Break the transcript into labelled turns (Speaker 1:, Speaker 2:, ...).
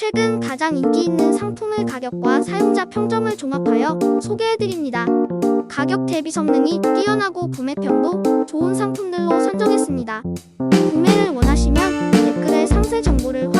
Speaker 1: 최근 가장 인기 있는 상품의 가격과 사용자 평점을 종합하여 소개해드립니다. 가격 대비 성능이 뛰어나고 구매평도 좋은 상품들로 선정했습니다. 구매를 원하시면 댓글에 상세 정보를